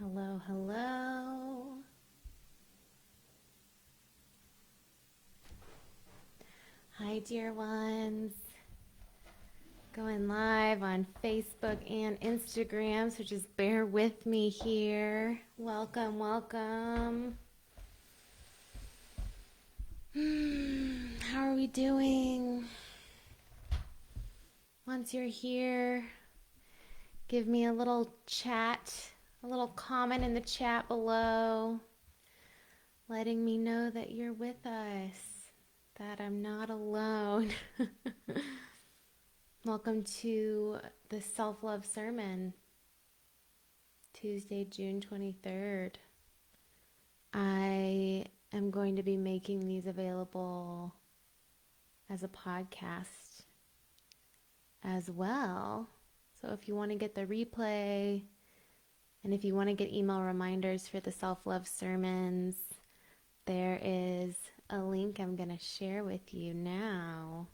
Hello, hello. Hi, dear ones. Going live on Facebook and Instagram, so just bear with me here. Welcome, welcome. How are we doing? Once you're here, give me a little chat, a little comment in the chat below, letting me know that you're with us, that I'm not alone. Welcome to the Self-Love Sermon, Tuesday, June 23rd. I am going to be making these available as a podcast as well. So if you want to get the replay, and if you want to get email reminders for the Self-Love Sermons, there is a link I'm going to share with you now.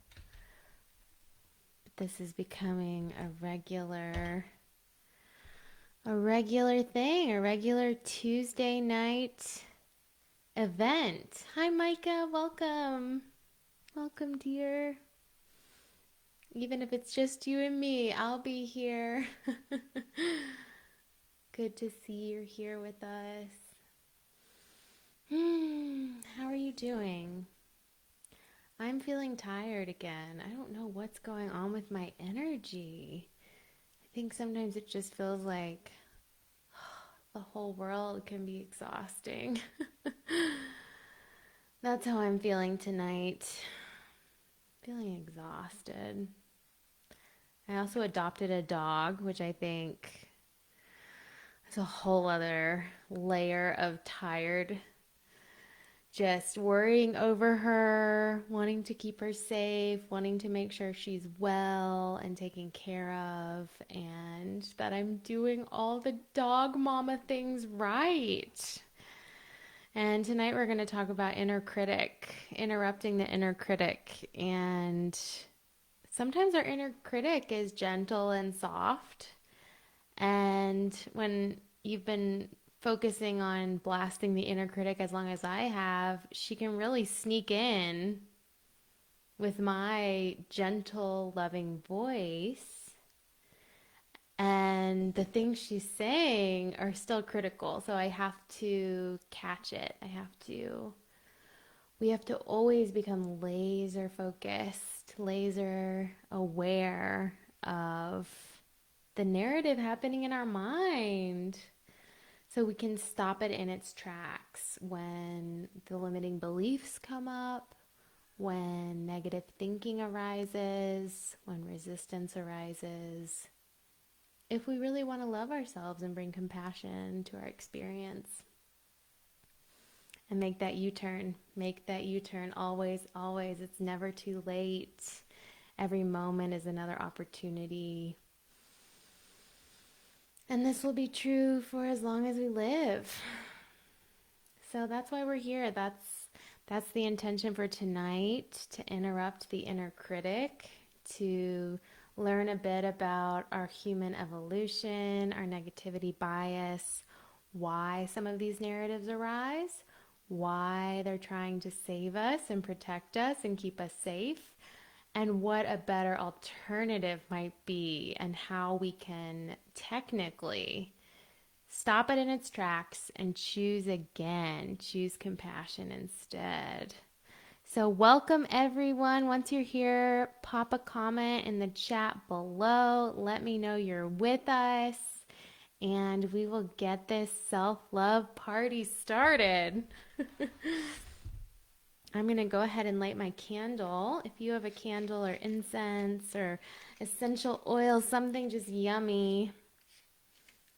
This is becoming a regular thing, a regular Tuesday night event. Hi, Micah. Welcome. Welcome, dear. Even if it's just you and me, I'll be here. Good to see you're here with us. How are you doing? I'm feeling tired again. I don't know what's going on with my energy. I think sometimes it just feels like the whole world can be exhausting. That's how I'm feeling tonight. Feeling exhausted. I also adopted a dog, which I think is a whole other layer of tired. Just worrying over her, wanting to keep her safe, wanting to make sure she's well and taken care of, and that I'm doing all the dog mama things right. And tonight we're going to talk about inner critic, interrupting the inner critic. And sometimes our inner critic is gentle and soft. And when you've been focusing on blasting the inner critic as long as I have, she can really sneak in with my gentle, loving voice. And the things she's saying are still critical. So I have to catch it. We have to always become laser focused, laser aware of the narrative happening in our mind. So we can stop it in its tracks when the limiting beliefs come up, when negative thinking arises, when resistance arises. If we really want to love ourselves and bring compassion to our experience. And make that U-turn always, always. It's never too late. Every moment is another opportunity. And this will be true for as long as we live. So that's why we're here. That's the intention for tonight, to interrupt the inner critic, to learn a bit about our human evolution, our negativity bias, why some of these narratives arise, why they're trying to save us and protect us and keep us safe, and what a better alternative might be, and how we can technically stop it in its tracks and choose again, choose compassion instead. So welcome everyone. Once you're here, pop a comment in the chat below. Let me know you're with us, and we will get this self-love party started. I'm going to go ahead and light my candle. If you have a candle or incense or essential oil, something just yummy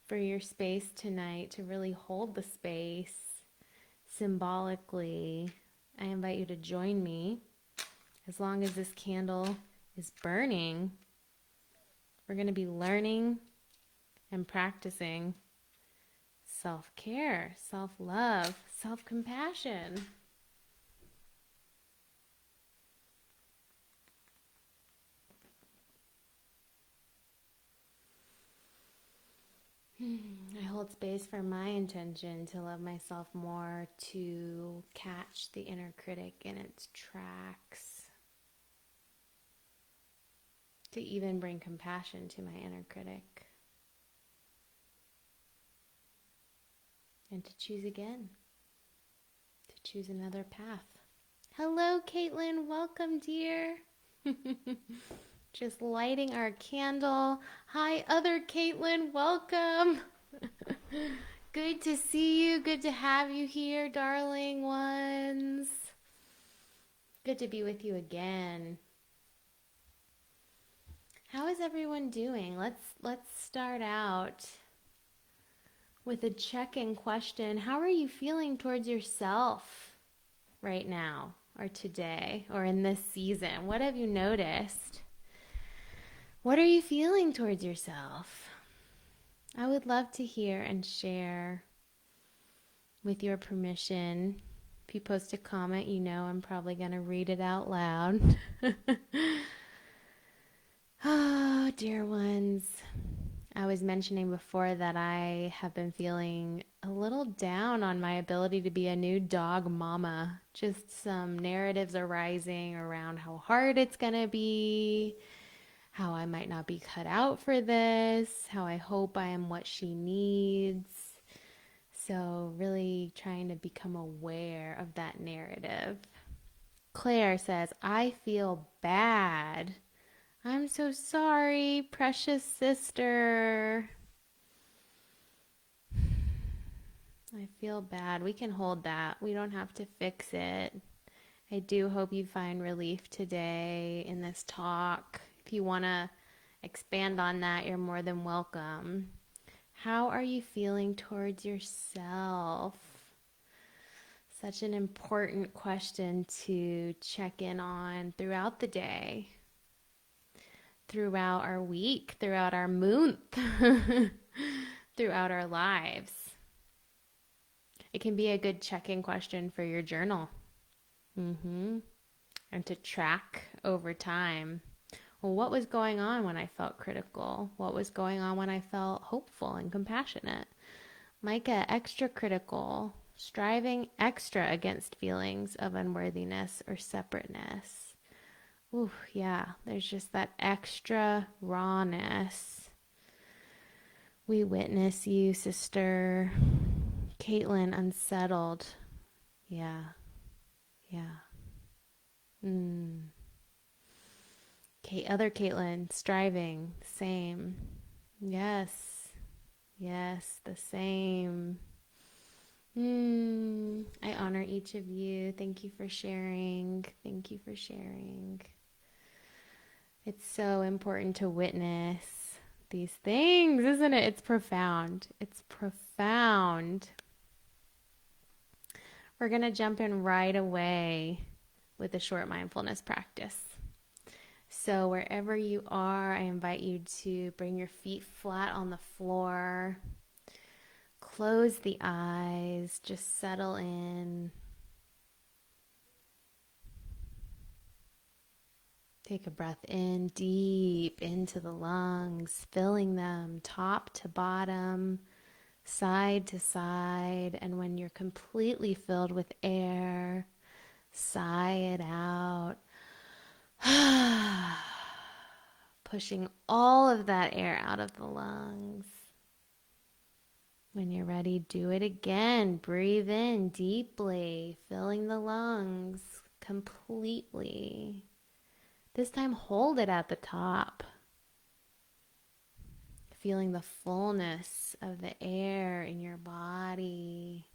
for your space tonight to really hold the space symbolically, I invite you to join me. As long as this candle is burning, we're going to be learning and practicing self-care, self-love, self-compassion. I hold space for my intention to love myself more, to catch the inner critic in its tracks, to even bring compassion to my inner critic, and to choose again, to choose another path. Hello, Caitlin. Welcome, dear. Just lighting our candle. Hi, other Caitlin. Welcome. Good to see you. Good to have you here, darling ones. Good to be with you again. How is everyone doing? Let's start out with a check-in question. How are you feeling towards yourself right now, or today, or in this season? What have you noticed? What are you feeling towards yourself? I would love to hear and share with your permission. If you post a comment, you know I'm probably going to read it out loud. Oh, dear ones. I was mentioning before that I have been feeling a little down on my ability to be a new dog mama. Just some narratives arising around how hard it's going to be, how I might not be cut out for this, how I hope I am what she needs. So really trying to become aware of that narrative. Claire says, I feel bad. I'm so sorry, precious sister. I feel bad. We can hold that. We don't have to fix it. I do hope you find relief today in this talk. If you want to expand on that, you're more than welcome. How are you feeling towards yourself? Such an important question to check in on throughout the day, throughout our week, throughout our month, throughout our lives. It can be a good check-in question for your journal. And to track over time. Well, what was going on when I felt critical? What was going on when I felt hopeful and compassionate? Micah, extra critical, striving extra against feelings of unworthiness or separateness. Ooh, yeah, there's just that extra rawness. We witness you, sister. Caitlin, unsettled. Yeah. Other Caitlin, striving, same. Yes, the same. I honor each of you. Thank you for sharing. It's so important to witness these things, isn't it? It's profound. We're going to jump in right away with a short mindfulness practice. So wherever you are, I invite you to bring your feet flat on the floor. Close the eyes, just settle in. Take a breath in deep into the lungs, filling them top to bottom, side to side. And when you're completely filled with air, sigh it out. Pushing all of that air out of the lungs. When you're ready, do it again. Breathe in deeply, filling the lungs completely. This time, hold it at the top. Feeling the fullness of the air in your body.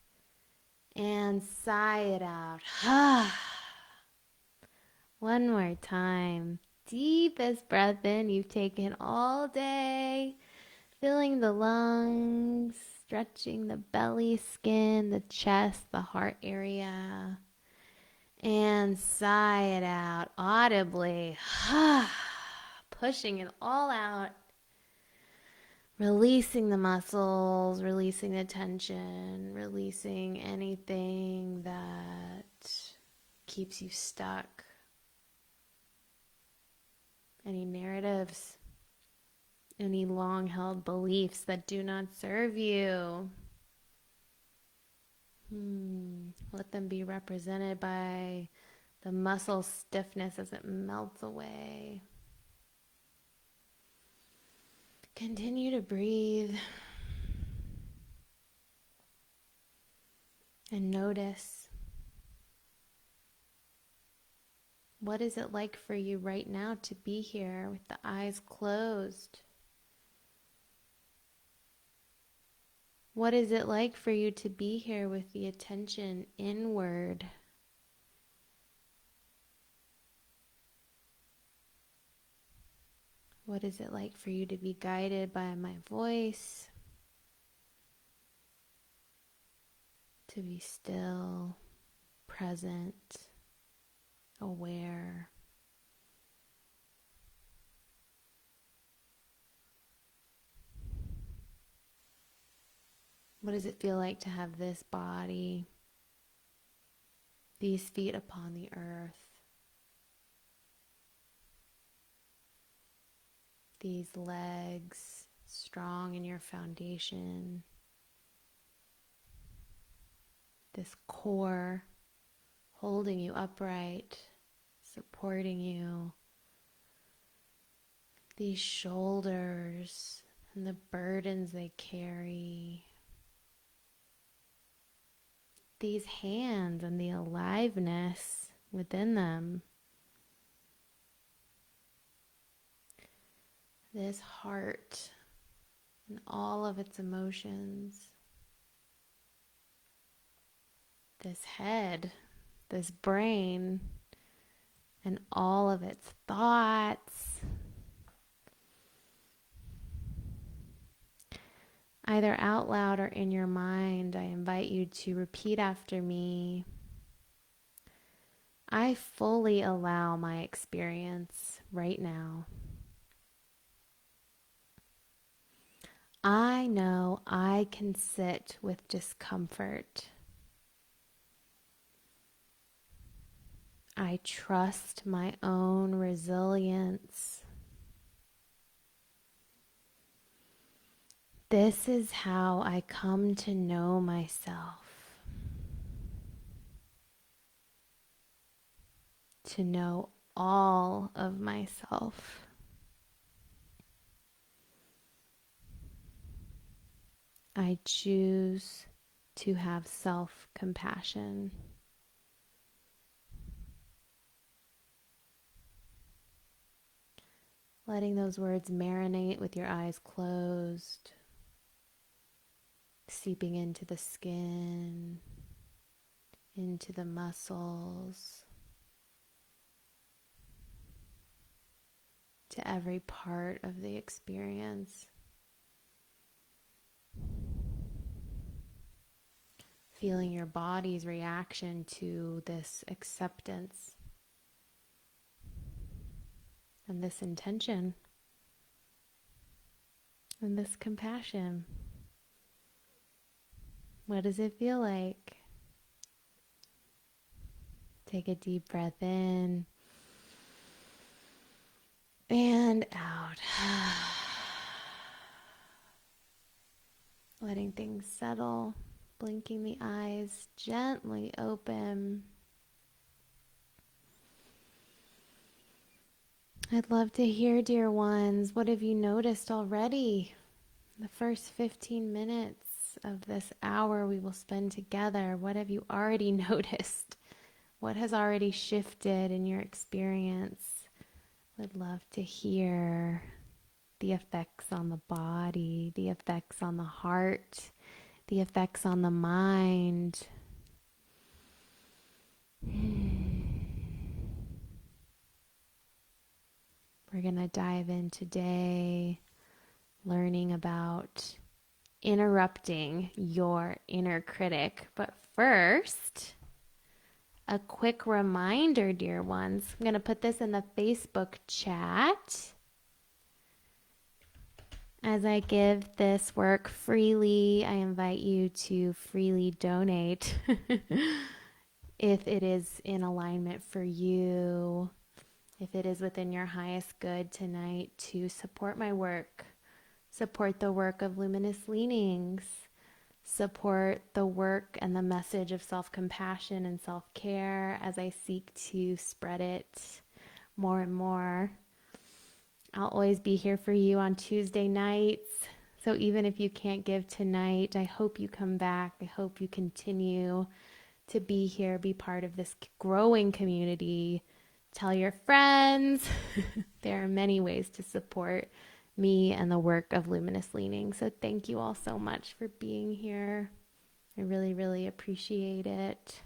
And sigh it out. One more time. Deepest breath in you've taken all day. Filling the lungs, stretching the belly, skin, the chest, the heart area. And sigh it out audibly. Pushing it all out. Releasing the muscles, releasing the tension, releasing anything that keeps you stuck. Any narratives, any long-held beliefs that do not serve you. Let them be represented by the muscle stiffness as it melts away. Continue to breathe and notice, what is it like for you right now to be here with the eyes closed? What is it like for you to be here with the attention inward? What is it like for you to be guided by my voice? To be still, present, aware. What does it feel like to have this body, these feet upon the earth, these legs strong in your foundation, this core holding you upright, supporting you, these shoulders and the burdens they carry, these hands and the aliveness within them, this heart and all of its emotions, this head, this brain, and all of its thoughts. Either out loud or in your mind, I invite you to repeat after me. I fully allow my experience right now. I know I can sit with discomfort. I trust my own resilience. This is how I come to know myself, to know all of myself. I choose to have self-compassion. Letting those words marinate with your eyes closed, seeping into the skin, into the muscles, to every part of the experience. Feeling your body's reaction to this acceptance and this intention and this compassion. What does it feel like? Take a deep breath in and out. Letting things settle, blinking the eyes gently open. I'd love to hear, dear ones, what have you noticed already? The first 15 minutes of this hour we will spend together, what have you already noticed? What has already shifted in your experience? I'd love to hear the effects on the body, the effects on the heart, the effects on the mind. We're going to dive in today learning about interrupting your inner critic. But first, a quick reminder, dear ones. I'm going to put this in the Facebook chat. As I give this work freely, I invite you to freely donate if it is in alignment for you, if it is within your highest good tonight to support my work support the work of luminous leanings, support the work and the message of self-compassion and self-care as I seek to spread it more and more. I'll always be here for you on Tuesday nights. So even if you can't give tonight, I hope you come back. I hope you continue to be here, be part of this growing community. Tell your friends. There are many ways to support me and the work of Luminous Leaning. So thank you all so much for being here. I really, really appreciate it.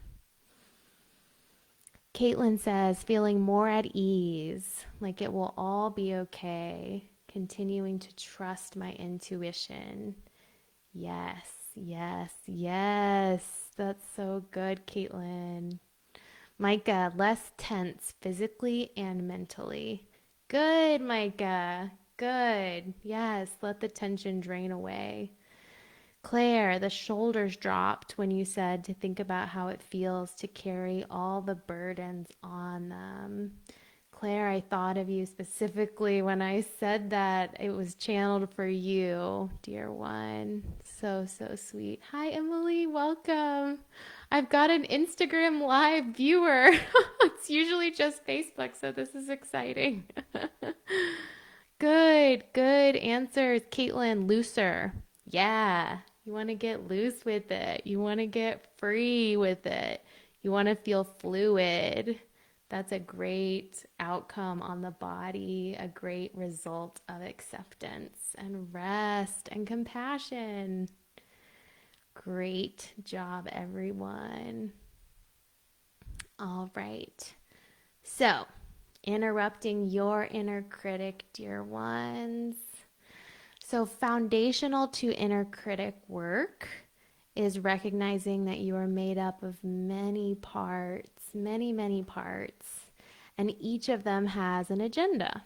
Caitlin says, feeling more at ease, like it will all be okay. Continuing to trust my intuition. Yes, yes, yes. That's so good, Caitlin. Micah, less tense physically and mentally. Good, Micah. Good. Yes, let the tension drain away. Claire, the shoulders dropped when you said to think about how it feels to carry all the burdens on them. Claire, I thought of you specifically when I said that. It was channeled for you, dear one. So, so sweet. Hi, Emily. Welcome. I've got an Instagram live viewer. It's usually just Facebook, so this is exciting. Good, good answers. Caitlin, looser. Yeah, you want to get loose with it. You want to get free with it. You want to feel fluid. That's a great outcome on the body, a great result of acceptance and rest and compassion. Great job, everyone. All right. So, interrupting your inner critic, dear ones. So, foundational to inner critic work is recognizing that you are made up of many parts, many, many parts, and each of them has an agenda.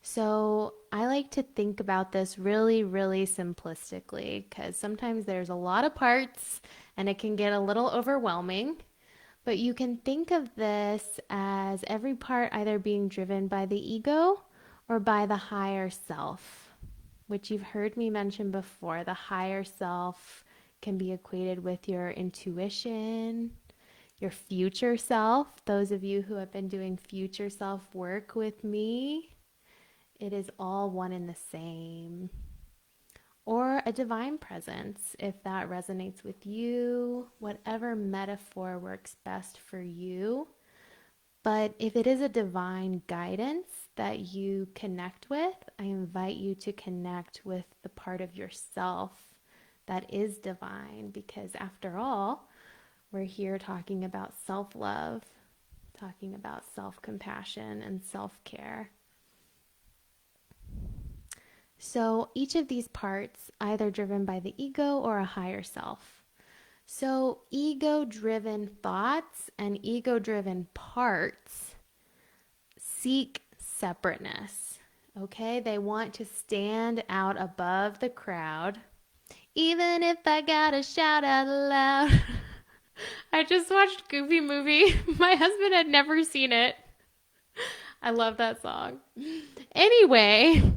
So, I like to think about this really, really simplistically because sometimes there's a lot of parts and it can get a little overwhelming. But you can think of this as every part either being driven by the ego or by the higher self, which you've heard me mention before. The higher self can be equated with your intuition, your future self. Those of you who have been doing future self work with me, it is all one and the same. Or a divine presence, if that resonates with you, whatever metaphor works best for you. But if it is a divine guidance that you connect with, I invite you to connect with the part of yourself that is divine, because after all, we're here talking about self-love, talking about self-compassion and self-care. So each of these parts, either driven by the ego or a higher self. So ego-driven thoughts and ego-driven parts seek separateness. Okay, they want to stand out above the crowd, even if I gotta shout out loud. I just watched Goofy movie. My husband had never seen it. I love that song. Anyway,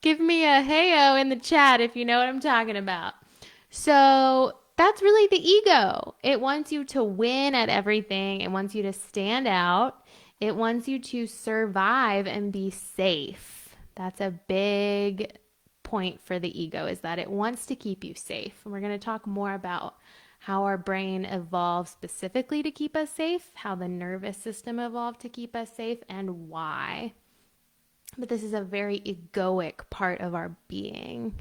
give me a hey-o in the chat if you know what I'm talking about. So that's really the ego. It wants you to win at everything. It wants you to stand out. It wants you to survive and be safe. That's a big point for the ego, is that it wants to keep you safe. And we're going to talk more about how our brain evolved specifically to keep us safe, how the nervous system evolved to keep us safe, and why. But this is a very egoic part of our being.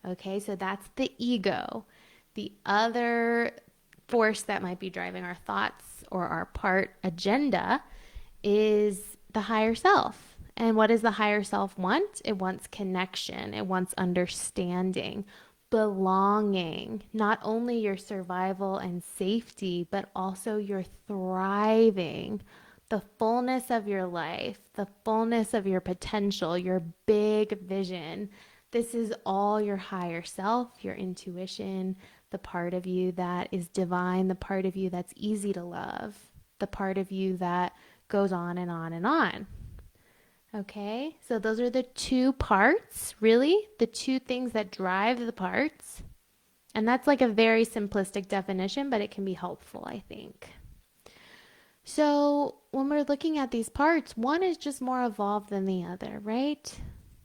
Okay, so that's the ego. The other force that might be driving our thoughts or our part agenda is the higher self. And what does the higher self want? It wants connection. It wants understanding, belonging, not only your survival and safety, but also your thriving, the fullness of your life, the fullness of your potential, your big vision. This is all your higher self, your intuition, the part of you that is divine, the part of you that's easy to love, the part of you that goes on and on and on. Okay, so those are the two parts, really, the two things that drive the parts. And that's like a very simplistic definition, but it can be helpful, I think. So when we're looking at these parts, one is just more evolved than the other, right?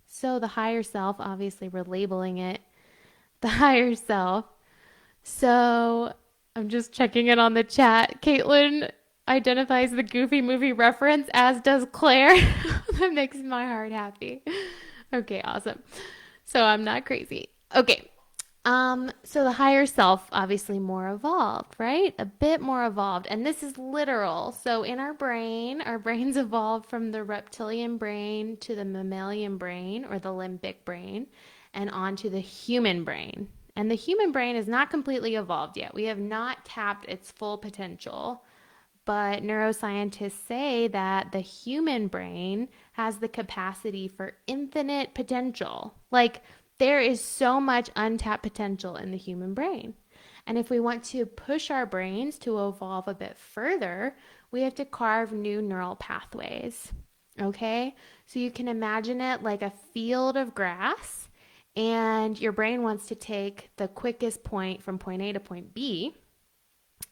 So the higher self, obviously, we're labeling it the higher self. So I'm just checking it on the chat. Caitlin identifies the Goofy movie reference, as does Claire. That makes my heart happy. Okay, awesome. So I'm not crazy. Okay. So the higher self, obviously more evolved, right? A bit more evolved. And this is literal. So in our brains evolved from the reptilian brain to the mammalian brain or the limbic brain and onto the human brain. And the human brain is not completely evolved yet. We have not tapped its full potential. But neuroscientists say that the human brain has the capacity for infinite potential. Like, there is so much untapped potential in the human brain. And if we want to push our brains to evolve a bit further, we have to carve new neural pathways. Okay? So you can imagine it like a field of grass, and your brain wants to take the quickest point from point A to point B,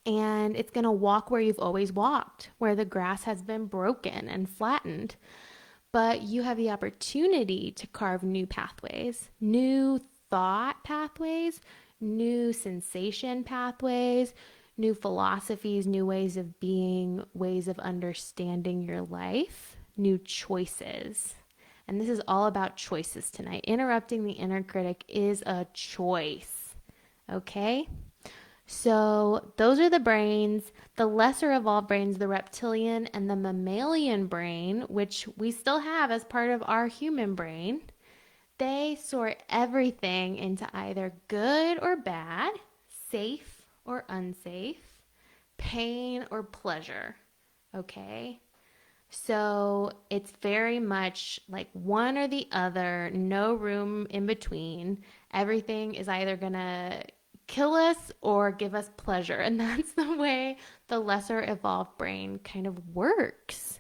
and it's going to walk where you've always walked, where the grass has been broken and flattened. But you have the opportunity to carve new pathways, new thought pathways, new sensation pathways, new philosophies, new ways of being, ways of understanding your life, new choices. And this is all about choices tonight. Interrupting the inner critic is a choice. Okay? So those are the brains, the lesser evolved brains, the reptilian and the mammalian brain, which we still have as part of our human brain. They sort everything into either good or bad, safe or unsafe, pain or pleasure. Okay? So it's very much like one or the other, no room in between. Everything is either going to kill us or give us pleasure. And that's the way the lesser evolved brain kind of works.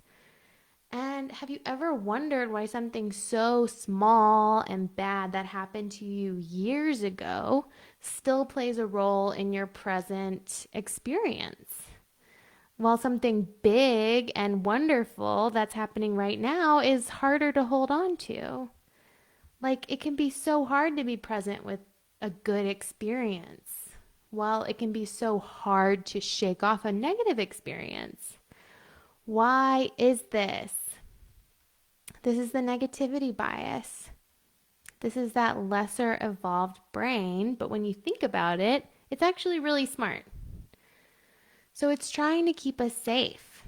And have you ever wondered why something so small and bad that happened to you years ago still plays a role in your present experience? While something big and wonderful that's happening right now is harder to hold on to. Like, it can be so hard to be present with a good experience, while it can be so hard to shake off a negative experience. Why is this? This is the negativity bias. This is that lesser evolved brain, but when you think about it, it's actually really smart. So it's trying to keep us safe.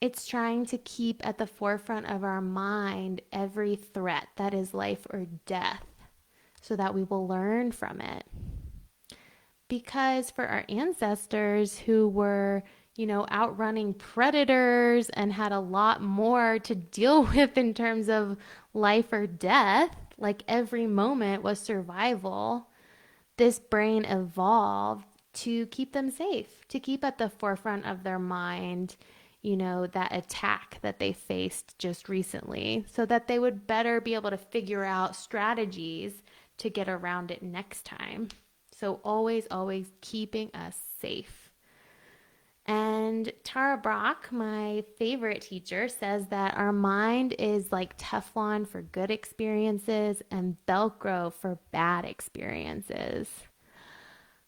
It's trying to keep at the forefront of our mind every threat that is life or death so that we will learn from it. Because for our ancestors who were, outrunning predators and had a lot more to deal with in terms of life or death, like every moment was survival, this brain evolved to keep them safe, to keep at the forefront of their mind, that attack that they faced just recently, so that they would better be able to figure out strategies to get around it next time. So always, always keeping us safe. And Tara Brach, my favorite teacher, says that our mind is like Teflon for good experiences and Velcro for bad experiences.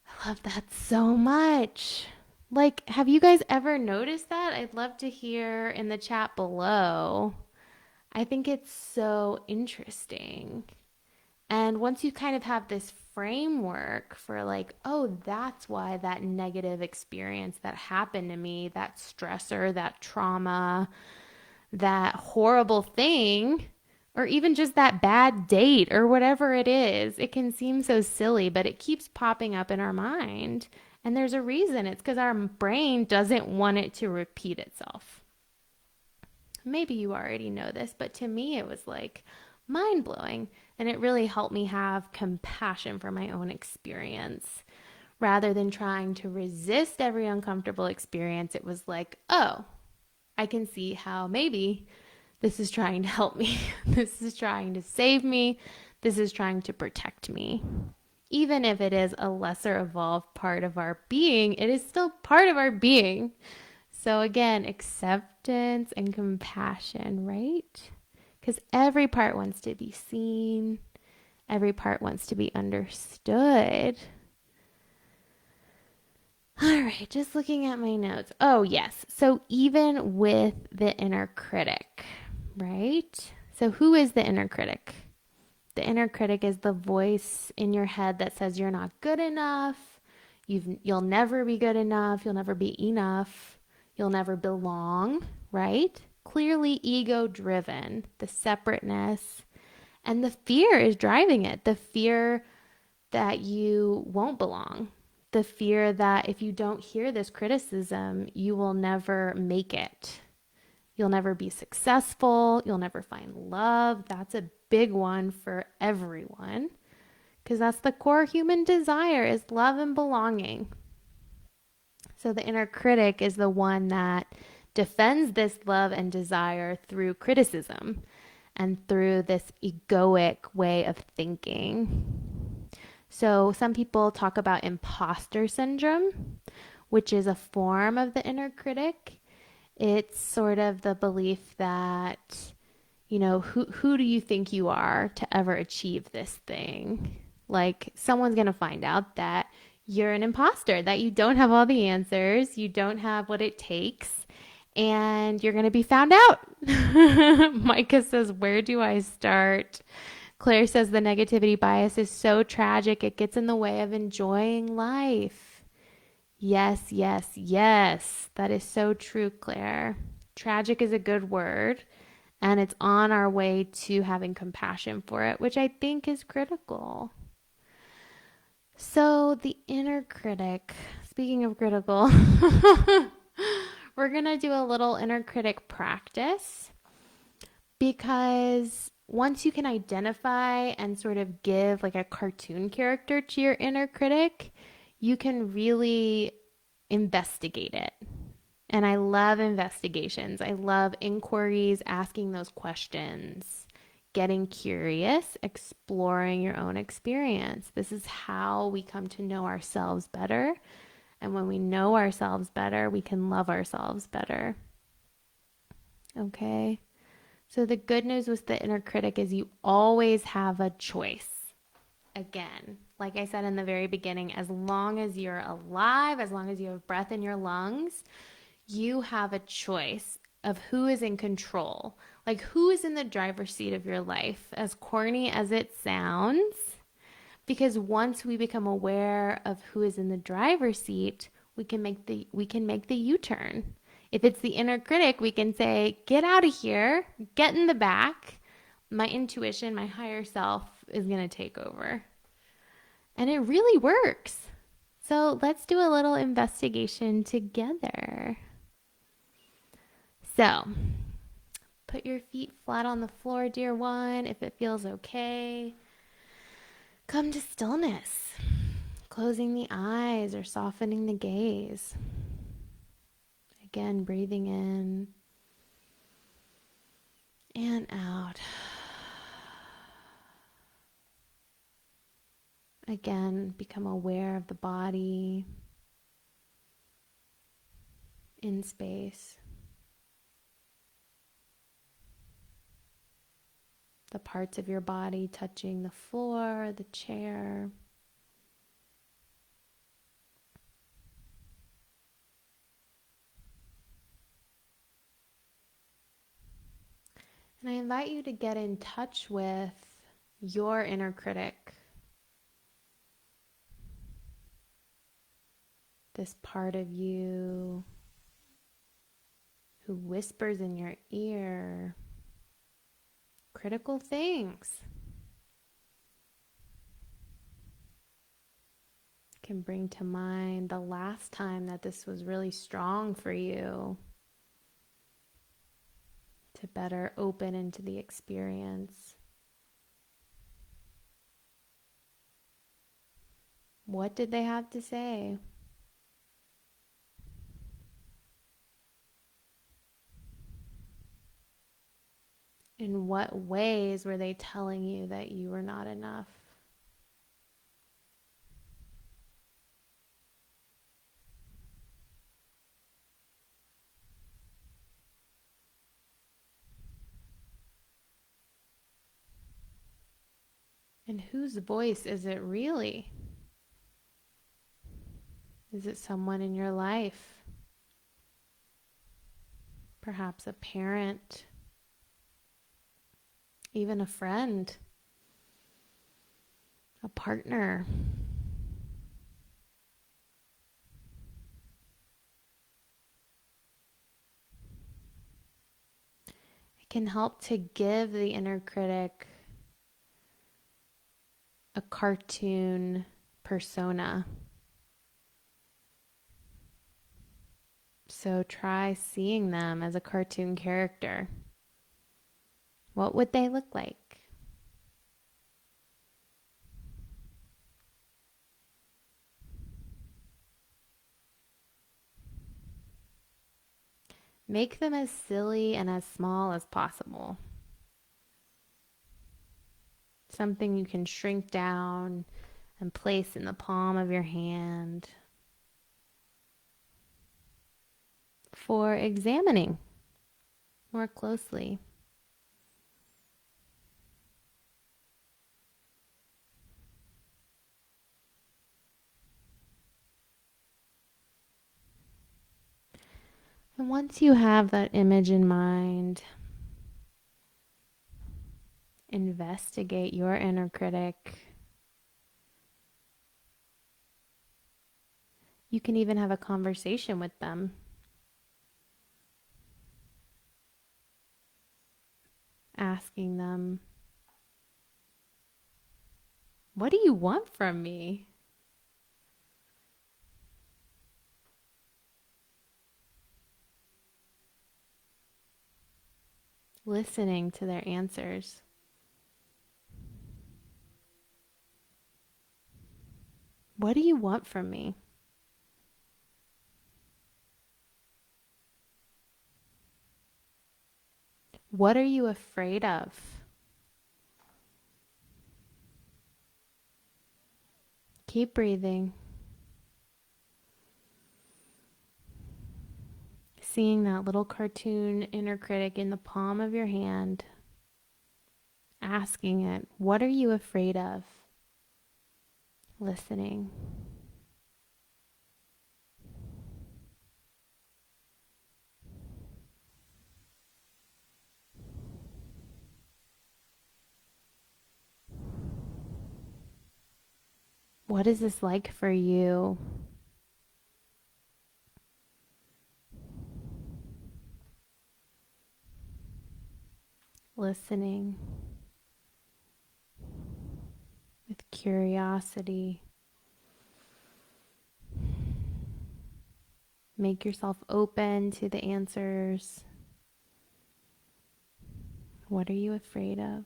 I love that so much. Like, have you guys ever noticed that? I'd love to hear in the chat below. I think it's so interesting. And once you kind of have this framework for like, oh, that's why that negative experience that happened to me, that stressor, that trauma, that horrible thing, or even just that bad date or whatever it is, it can seem so silly, but it keeps popping up in our mind. And there's a reason. It's because our brain doesn't want it to repeat itself. Maybe you already know this, but to me, it was like mind blowing. And it really helped me have compassion for my own experience. Rather than trying to resist every uncomfortable experience, it was like, oh, I can see how maybe This is trying to help me. This is trying to save me. This is trying to protect me. Even if it is a lesser evolved part of our being, it is still part of our being. So, again, acceptance and compassion, right? Because every part wants to be seen, every part wants to be understood. All right, just looking at my notes. Oh, yes. So, even with the inner critic, right? So, who is the inner critic? The inner critic is the voice in your head that says you're not good enough. You'll never be good enough. You'll never be enough. You'll never belong, right? Clearly ego driven, the separateness. And the fear is driving it. The fear that you won't belong. The fear that if you don't hear this criticism, you will never make it. You'll never be successful. You'll never find love. That's a big one for everyone because that's the core human desire is love and belonging. So the inner critic is the one that defends this love and desire through criticism and through this egoic way of thinking. So some people talk about imposter syndrome, which is a form of the inner critic. It's sort of the belief that, who do you think you are to ever achieve this thing? Like someone's going to find out that you're an imposter, that you don't have all the answers, you don't have what it takes, and you're going to be found out. Micah says, "Where do I start?" Claire says, "The negativity bias is so tragic, it gets in the way of enjoying life." Yes, yes, yes. That is so true, Claire. Tragic is a good word, and it's on our way to having compassion for it, which I think is critical. So, the inner critic, speaking of critical, we're going to do a little inner critic practice because once you can identify and sort of give like a cartoon character to your inner critic, you can really investigate it. And I love investigations. I love inquiries, asking those questions, getting curious, exploring your own experience. This is how we come to know ourselves better. And when we know ourselves better, we can love ourselves better. Okay? So the good news with the inner critic is you always have a choice. Again, like I said in the very beginning, as long as you're alive, as long as you have breath in your lungs, you have a choice of who is in control. Like who is in the driver's seat of your life, as corny as it sounds. Because once we become aware of who is in the driver's seat, we can make the U-turn. If it's the inner critic, we can say, "Get out of here, get in the back. My intuition, my higher self is going to take over." And it really works. So let's do a little investigation together. So, put your feet flat on the floor, dear one, if it feels okay. Come to stillness, closing the eyes or softening the gaze. Again, breathing in and out. Again, become aware of the body in space. The parts of your body touching the floor, the chair. And I invite you to get in touch with your inner critic. This part of you who whispers in your ear critical things. Can bring to mind the last time that this was really strong for you to better open into the experience. What did they have to say? In what ways were they telling you that you were not enough? And whose voice is it really? Is it someone in your life? Perhaps a parent, even a friend, a partner. It can help to give the inner critic a cartoon persona. So try seeing them as a cartoon character. What would they look like? Make them as silly and as small as possible. Something you can shrink down and place in the palm of your hand for examining more closely. And once you have that image in mind, investigate your inner critic. You can even have a conversation with them. Asking them, what do you want from me? Listening to their answers. What do you want from me? What are you afraid of? Keep breathing. Seeing that little cartoon inner critic in the palm of your hand. Asking it, what are you afraid of? Listening. What is this like for you? Listening with curiosity. Make yourself open to the answers. What are you afraid of?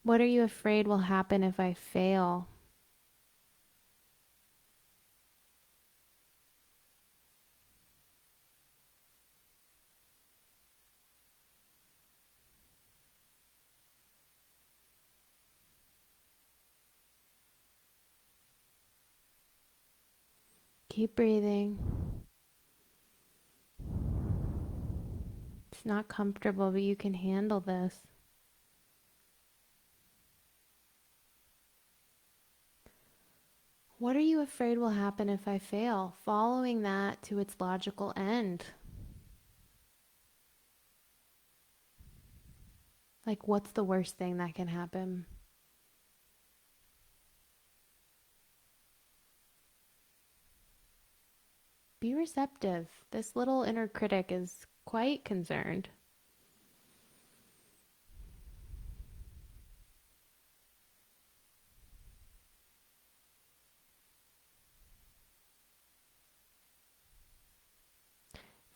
What are you afraid will happen if I fail? Keep breathing. It's not comfortable, but you can handle this. What are you afraid will happen if I fail? Following that to its logical end. Like, what's the worst thing that can happen? Be receptive. This little inner critic is quite concerned.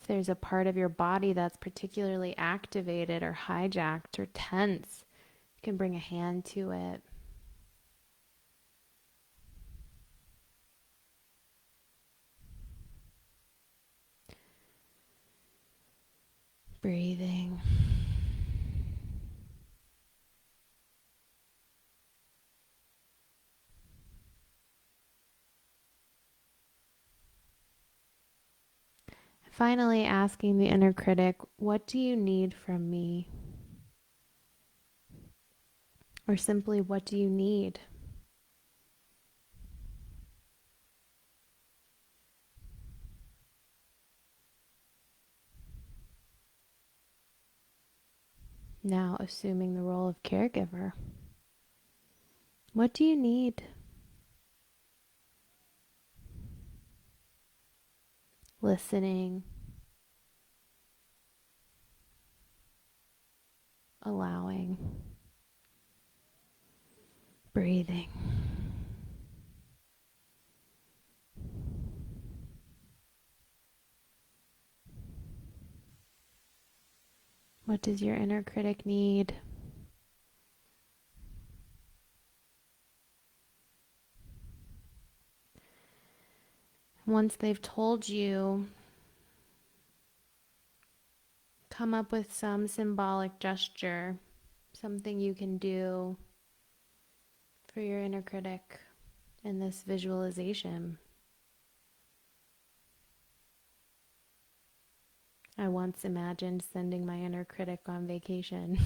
If there's a part of your body that's particularly activated or hijacked or tense, you can bring a hand to it. Breathing. Finally, asking the inner critic, what do you need from me? Or simply, what do you need? Now, assuming the role of caregiver, what do you need? Listening, allowing, breathing. What does your inner critic need? Once they've told you, come up with some symbolic gesture, something you can do for your inner critic in this visualization. I once imagined sending my inner critic on vacation.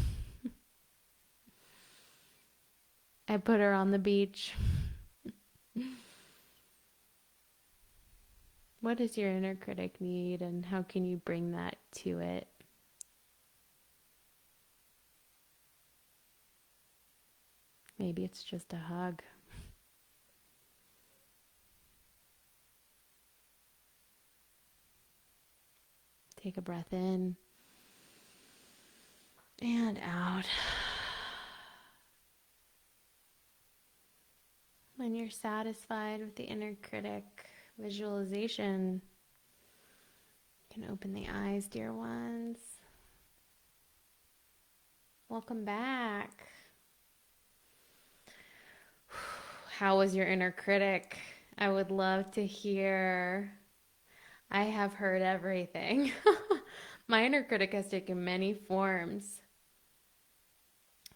I put her on the beach. What does your inner critic need, and how can you bring that to it? Maybe it's just a hug. Take a breath in and out. When you're satisfied with the inner critic visualization, you can open the eyes, dear ones. Welcome back. How was your inner critic? I would love to hear. I have heard everything. My inner critic has taken many forms.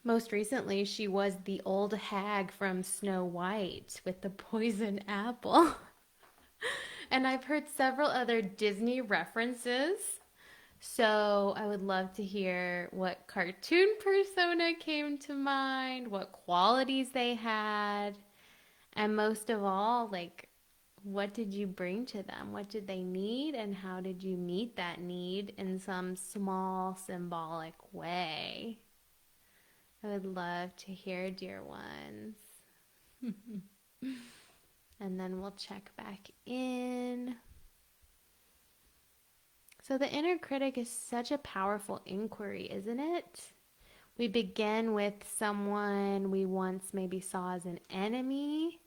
Most recently, she was the old hag from Snow White with the poison apple. And I've heard several other Disney references. So I would love to hear what cartoon persona came to mind, what qualities they had, and most of all, like, what did you bring to them? What did they need, and how did you meet that need in some small symbolic way? I would love to hear, dear ones. And then we'll check back in. So the inner critic is such a powerful inquiry, isn't it? We begin with someone we once maybe saw as an enemy,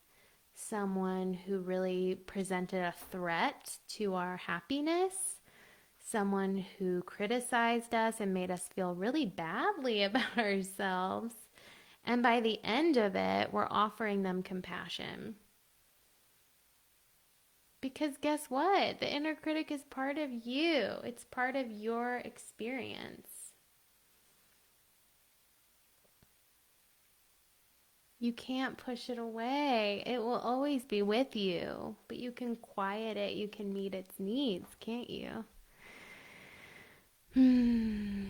someone who really presented a threat to our happiness, someone who criticized us and made us feel really badly about ourselves. And by the end of it, we're offering them compassion. Because guess what? The inner critic is part of you. It's part of your experience. You can't push it away. It will always be with you. But you can quiet it. You can meet its needs, can't you? Caitlin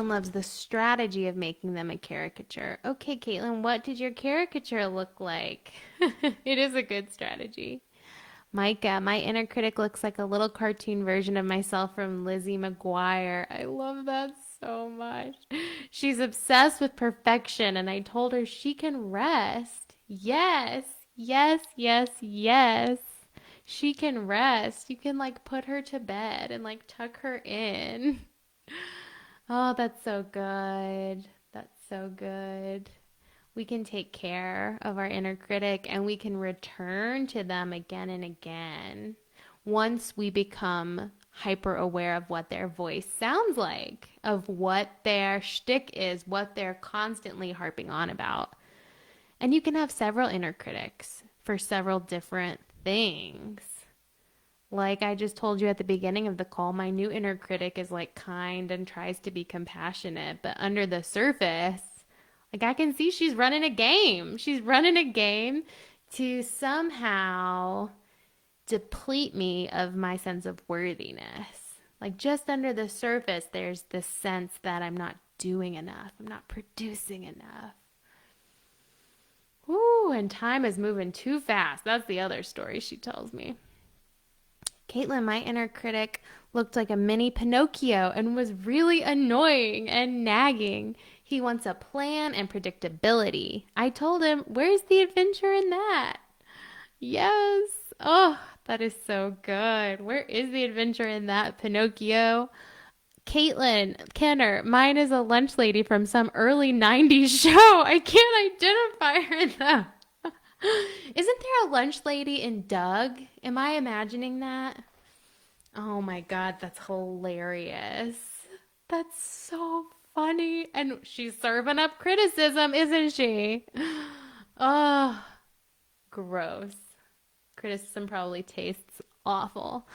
loves the strategy of making them a caricature. Okay, Caitlin, what did your caricature look like? It is a good strategy. Micah, my inner critic looks like a little cartoon version of myself from Lizzie McGuire. I love that so much. She's obsessed with perfection, and I told her she can rest. Yes, yes, yes, yes. She can rest. You can like put her to bed and like tuck her in. Oh, that's so good. That's so good. We can take care of our inner critic and we can return to them again and again once we become hyper aware of what their voice sounds like, of what their shtick is, what they're constantly harping on about. And you can have several inner critics for several different things. Like I just told you at the beginning of the call, my new inner critic is like kind and tries to be compassionate, but under the surface, like I can see she's running a game. She's running a game to somehow deplete me of my sense of worthiness. Like just under the surface, there's this sense that I'm not doing enough, I'm not producing enough. Woo, and time is moving too fast. That's the other story she tells me. Caitlin, my inner critic, looked like a mini Pinocchio and was really annoying and nagging. He wants a plan and predictability. I told him, where's the adventure in that? Yes. Oh, that is so good. Where is the adventure in that, Pinocchio? Caitlin, Kenner, mine is a lunch lady from some early 90s show. I can't identify her though. Isn't there a lunch lady in Doug? Am I imagining that? Oh my God, that's hilarious. That's so funny. And she's serving up criticism, isn't she? Oh, gross. Criticism probably tastes awful.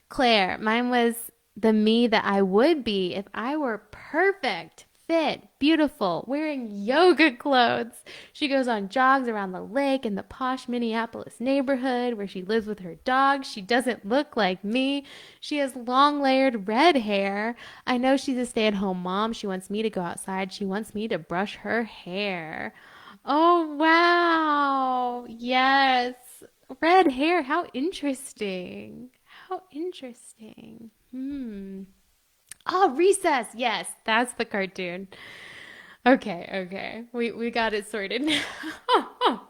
Claire, mine was the me that I would be if I were perfect, fit, beautiful, wearing yoga clothes. She goes on jogs around the lake in the posh Minneapolis neighborhood where she lives with her dog. She doesn't look like me. She has long layered red hair. I know she's a stay-at-home mom. She wants me to go outside. She wants me to brush her hair. Oh, wow. Yes. Red hair. How interesting. How interesting. Hmm. Oh, Recess. Yes, that's the cartoon. Okay, okay. We got it sorted now.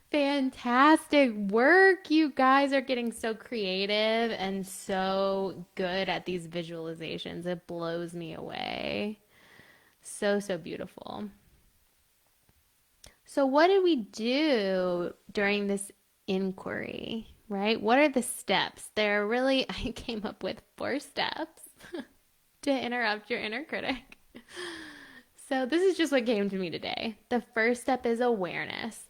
Fantastic work. You guys are getting so creative and so good at these visualizations. It blows me away. So, so beautiful. So, what did we do during this inquiry, right? What are the steps? There are really, I came up with 4 steps to interrupt your inner critic. So, this is just what came to me today. The first step is awareness.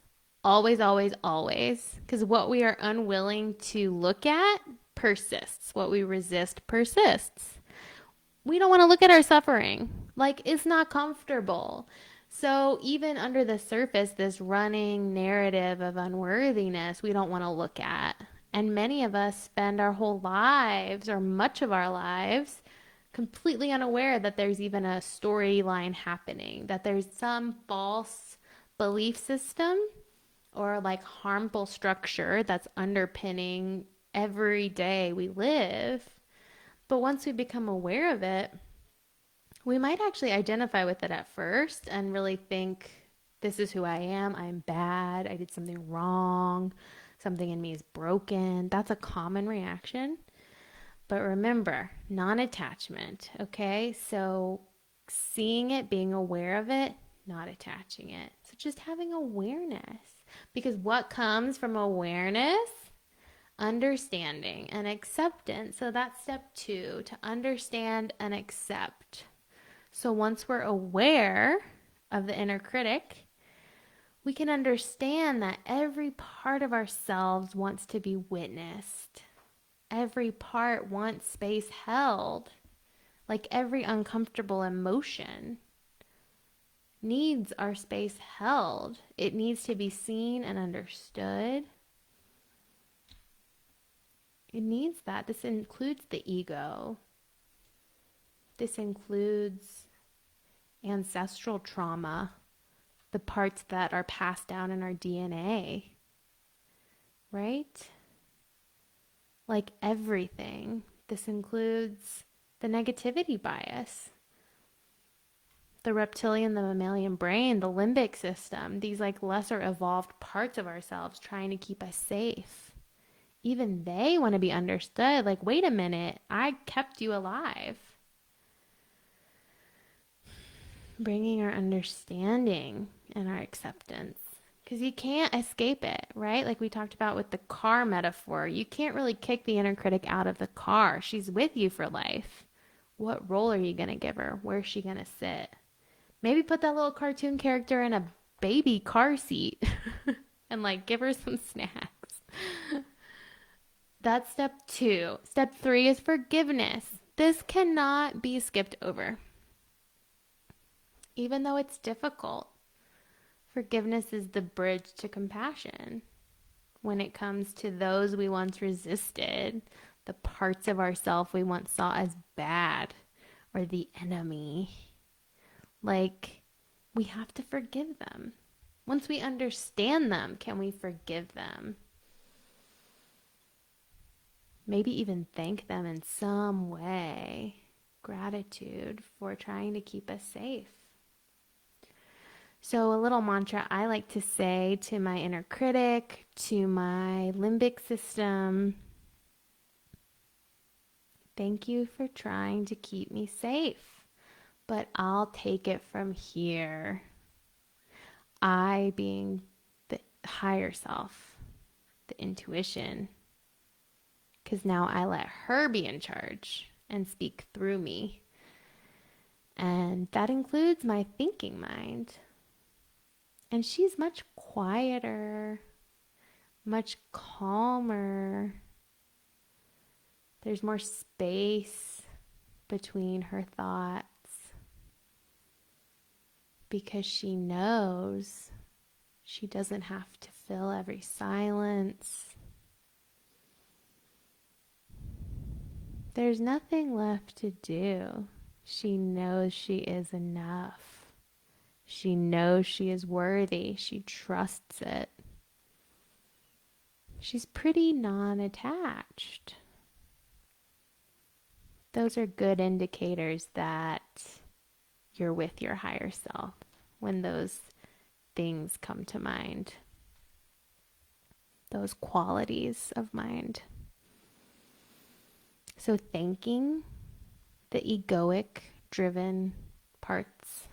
Always, always, always. Because what we are unwilling to look at persists. What we resist persists. We don't want to look at our suffering. Like, it's not comfortable. So, even under the surface, this running narrative of unworthiness, we don't want to look at. And many of us spend our whole lives, or much of our lives, completely unaware that there's even a storyline happening, that there's some false belief system or like harmful structure that's underpinning every day we live. But once we become aware of it, we might actually identify with it at first and really think, this is who I am. I'm bad. I did something wrong. Something in me is broken. That's a common reaction. But remember, non-attachment, okay? So seeing it, being aware of it, not attaching it. So just having awareness. Because what comes from awareness? Understanding and acceptance. So that's step 2, to understand and accept. So once we're aware of the inner critic, we can understand that every part of ourselves wants to be witnessed. Every part wants space held. Like every uncomfortable emotion needs our space held. It needs to be seen and understood. It needs that. This includes the ego. This includes ancestral trauma, the parts that are passed down in our DNA, right? Like everything. This includes the negativity bias, the reptilian, the mammalian brain, the limbic system, these like lesser evolved parts of ourselves trying to keep us safe. Even they want to be understood. Like, wait a minute, I kept you alive. Bringing our understanding and our acceptance. Because you can't escape it, right? Like we talked about with the car metaphor. You can't really kick the inner critic out of the car. She's with you for life. What role are you going to give her? Where's she going to sit? Maybe put that little cartoon character in a baby car seat and like give her some snacks. That's step 2. Step 3 is forgiveness. This cannot be skipped over. Even though it's difficult, forgiveness is the bridge to compassion. When it comes to those we once resisted, the parts of ourselves we once saw as bad or the enemy, like, we have to forgive them. Once we understand them, can we forgive them? Maybe even thank them in some way. Gratitude for trying to keep us safe. So, a little mantra I like to say to my inner critic, to my limbic system: thank you for trying to keep me safe, but I'll take it from here. I being the higher self, the intuition, because now I let her be in charge and speak through me. And that includes my thinking mind. And she's much quieter, much calmer. There's more space between her thoughts because she knows she doesn't have to fill every silence. There's nothing left to do. She knows she is enough. She knows she is worthy. She trusts it. She's pretty non-attached. Those are good indicators that you're with your higher self when those things come to mind. Those qualities of mind. So thanking the egoic driven parts,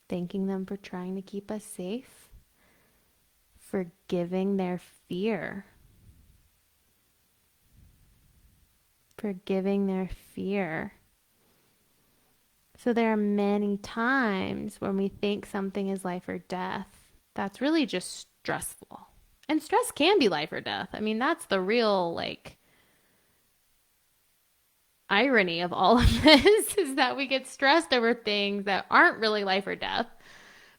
thanking them for trying to keep us safe, forgiving their fear, forgiving their fear. So there are many times when we think something is life or death, that's really just stressful. And stress can be life or death. I mean, that's the real, like, irony of all of this is that we get stressed over things that aren't really life or death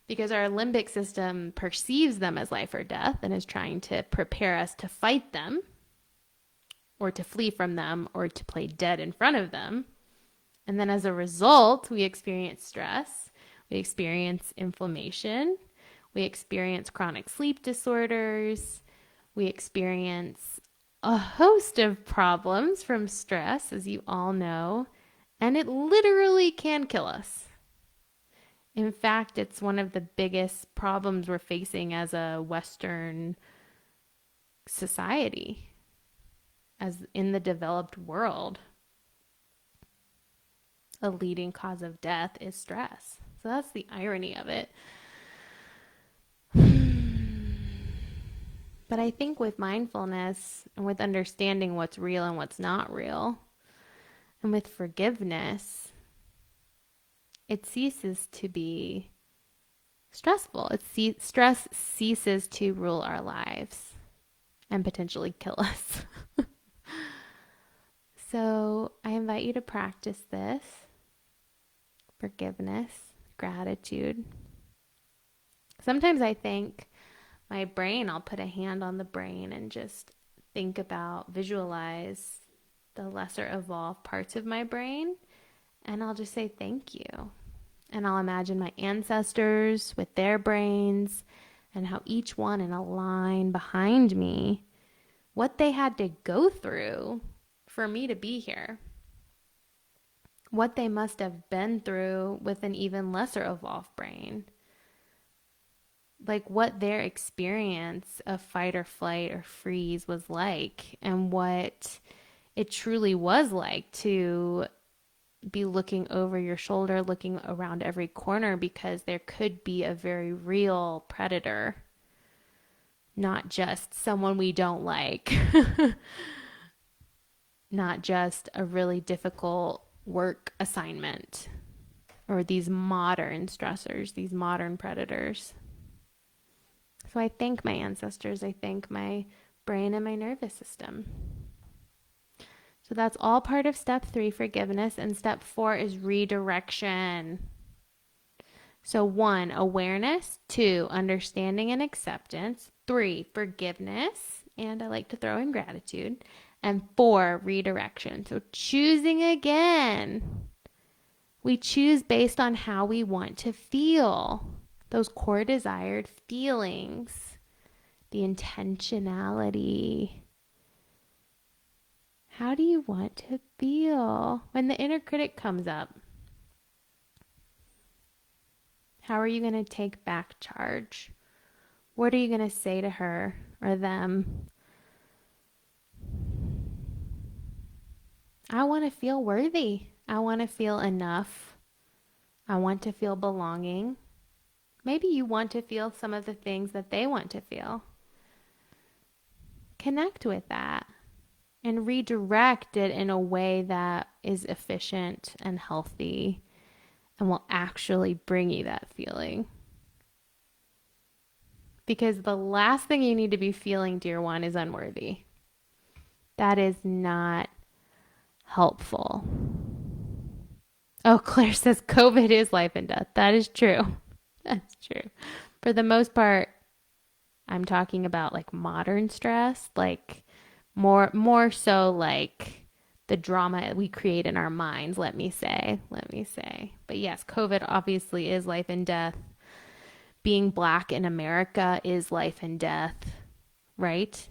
because our limbic system perceives them as life or death and is trying to prepare us to fight them or to flee from them or to play dead in front of them. And then as a result, we experience stress, we experience inflammation, we experience chronic sleep disorders, we experience a host of problems from stress, as you all know, and it literally can kill us. In fact, it's one of the biggest problems we're facing as a Western society, as in the developed world. A leading cause of death is stress. So that's the irony of it. But I think with mindfulness and with understanding what's real and what's not real, and with forgiveness, it ceases to be stressful. Stress ceases to rule our lives and potentially kill us. So I invite you to practice this: forgiveness, gratitude. Sometimes I think my brain, I'll put a hand on the brain and just think about, visualize the lesser evolved parts of my brain, and I'll just say thank you. And I'll imagine my ancestors with their brains and how each one in a line behind me, what they had to go through for me to be here. What they must have been through with an even lesser evolved brain. Like what their experience of fight or flight or freeze was like, and what it truly was like to be looking over your shoulder, looking around every corner, because there could be a very real predator, not just someone we don't like, not just a really difficult work assignment, or these modern stressors, these modern predators. So I thank my ancestors. I thank my brain and my nervous system. So that's all part of step 3, forgiveness. And step 4 is redirection. So 1, awareness. 2, understanding and acceptance. 3, forgiveness. And I like to throw in gratitude. And 4, redirection. So choosing again. We choose based on how we want to feel. Those core desired feelings. The intentionality. How do you want to feel when the inner critic comes up? How are you going to take back charge? What are you going to say to her or them? I want to feel worthy. I want to feel enough. I want to feel belonging. Maybe you want to feel some of the things that they want to feel. Connect with that and redirect it in a way that is efficient and healthy and will actually bring you that feeling. Because the last thing you need to be feeling, dear one, is unworthy. That is not helpful. Oh, Claire says COVID is life and death. That is true. That's true. For the most part, I'm talking about like modern stress, like more so like the drama we create in our minds, let me say. But yes, COVID obviously is life and death. Being black in America is life and death, right?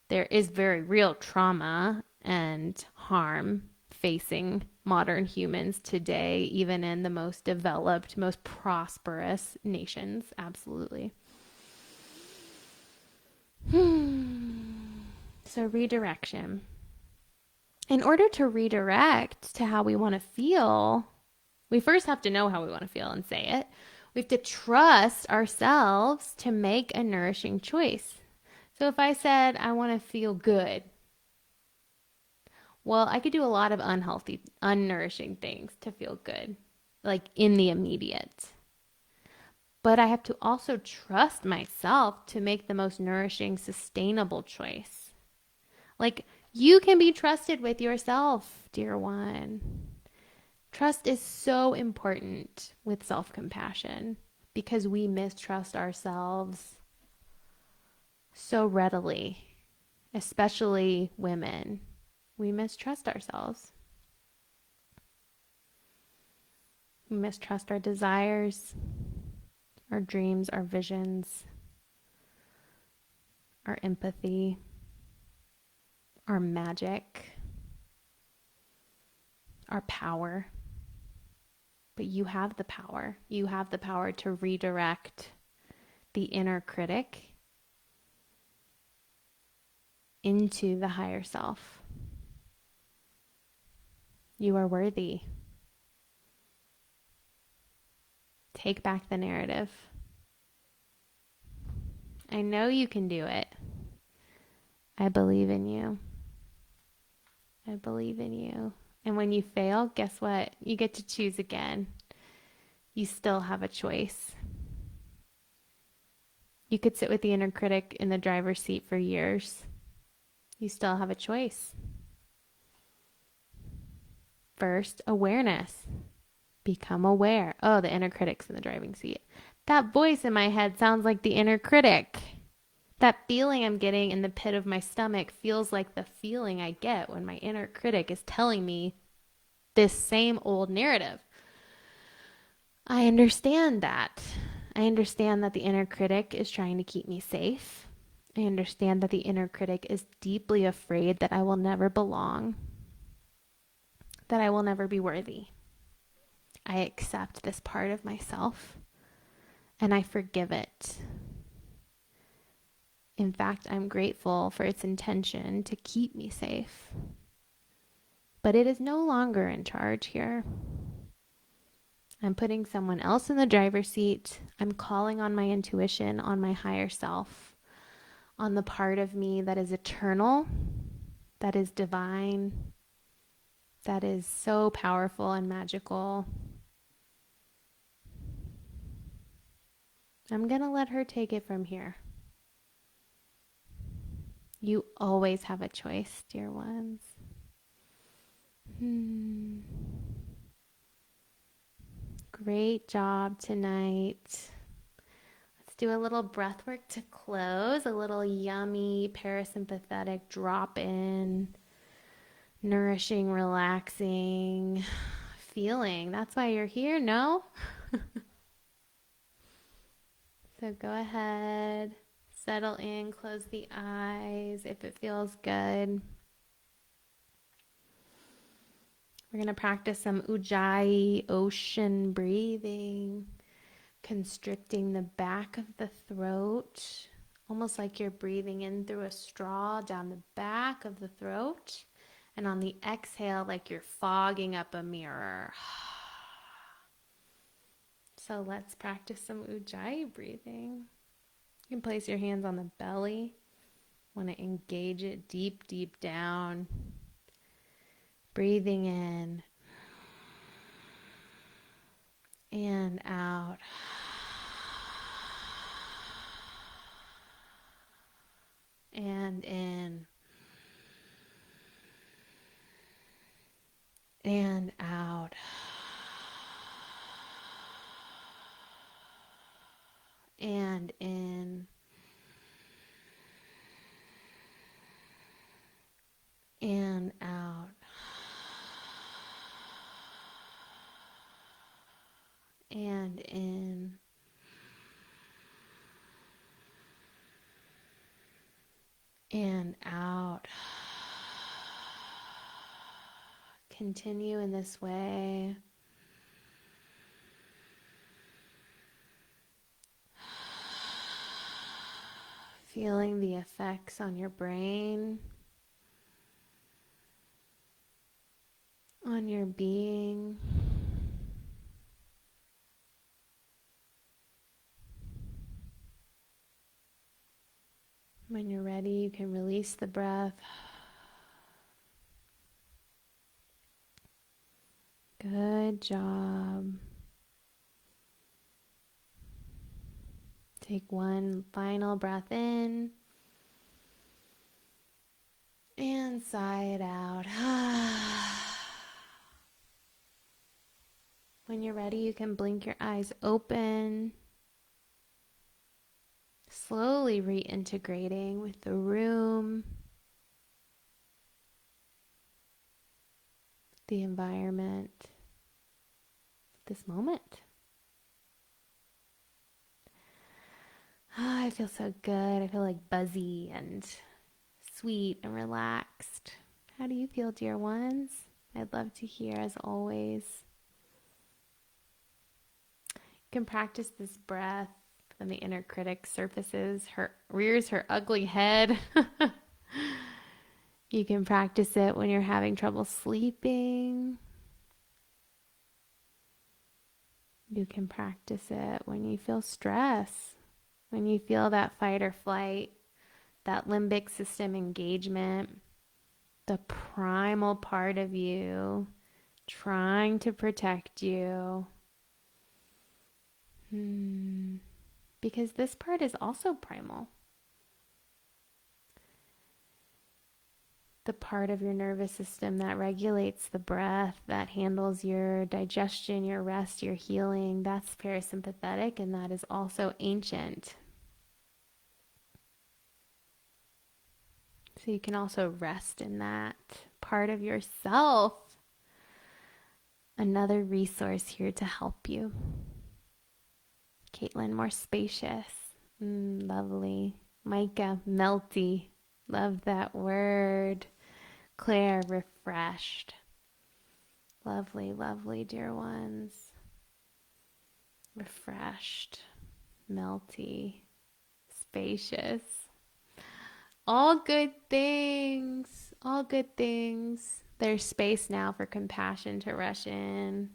There is very real trauma and harm facing modern humans today, even in the most developed, most prosperous nations. Absolutely. So, redirection. In order to redirect to how we want to feel, we first have to know how we want to feel and say it. We have to trust ourselves to make a nourishing choice. So if I said, I want to feel good, well, I could do a lot of unhealthy, unnourishing things to feel good, like in the immediate. But I have to also trust myself to make the most nourishing, sustainable choice. Like you can be trusted with yourself, dear one. Trust is so important with self-compassion because we mistrust ourselves so readily, especially women. We mistrust ourselves. We mistrust our desires, our dreams, our visions, our empathy, our magic, our power. But you have the power. You have the power to redirect the inner critic into the higher self. You are worthy. Take back the narrative. I know you can do it. I believe in you. I believe in you. And when you fail, guess what? You get to choose again. You still have a choice. You could sit with the inner critic in the driver's seat for years. You still have a choice. First, awareness. Become aware. Oh, the inner critic's in the driving seat. That voice in my head sounds like the inner critic. That feeling I'm getting in the pit of my stomach feels like the feeling I get when my inner critic is telling me this same old narrative. I understand that. I understand that the inner critic is trying to keep me safe. I understand that the inner critic is deeply afraid that I will never belong, that I will never be worthy. I accept this part of myself and I forgive it. In fact, I'm grateful for its intention to keep me safe. But it is no longer in charge here. I'm putting someone else in the driver's seat. I'm calling on my intuition, on my higher self, on the part of me that is eternal, that is divine, that is so powerful and magical. I'm going to let her take it from here. You always have a choice, dear ones. Great job tonight. Let's do a little breath work to close, a little yummy parasympathetic drop in, nourishing, relaxing feeling. That's why you're here, no? So go ahead, settle in, close the eyes if it feels good. We're going to practice some Ujjayi ocean breathing, constricting the back of the throat, almost like you're breathing in through a straw down the back of the throat. And on the exhale, like you're fogging up a mirror. So let's practice some Ujjayi breathing. You can place your hands on the belly. Want to engage it deep, deep down. Breathing in and out. And in and out. And in and out. And in and out. Continue in this way. Feeling the effects on your brain, on your being. When you're ready, you can release the breath. Good job. Take one final breath in and sigh it out. When you're ready, you can blink your eyes open, slowly reintegrating with the room, the environment, this moment. I feel so good. I feel like buzzy and sweet and relaxed. How do you feel, dear ones? I'd love to hear, as always. You can practice this breath when the inner critic rears her ugly head. You can practice it when you're having trouble sleeping. You can practice it when you feel stress, when you feel that fight or flight, that limbic system engagement, the primal part of you trying to protect you. Because this part is also primal. The part of your nervous system that regulates the breath, that handles your digestion, your rest, your healing, that's parasympathetic, and that is also ancient. So you can also rest in that part of yourself. Another resource here to help you. Caitlin, more spacious. Lovely. Micah, melty. Love that word. Claire, refreshed. Lovely, lovely, dear ones. Refreshed, melty, spacious. All good things. All good things. There's space now for compassion to rush in,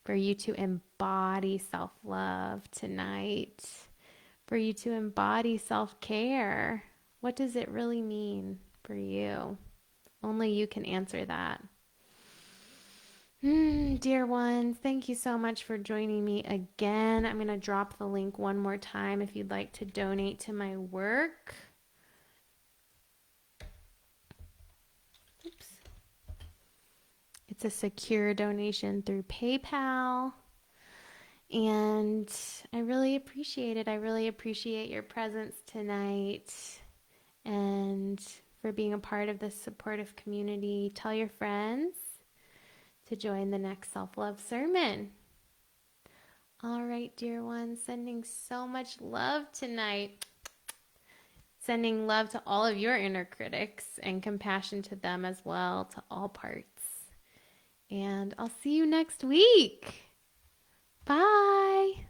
for you to embody self-love tonight, for you to embody self-care. What does it really mean for you? Only you can answer that. Dear ones, thank you so much for joining me again. I'm going to drop the link one more time if you'd like to donate to my work. Oops. It's a secure donation through PayPal. And I really appreciate it. I really appreciate your presence tonight and for being a part of this supportive community. Tell your friends to join the next self-love sermon. All right, dear ones, sending so much love tonight. Sending love to all of your inner critics and compassion to them as well, to all parts. And I'll see you next week. Bye.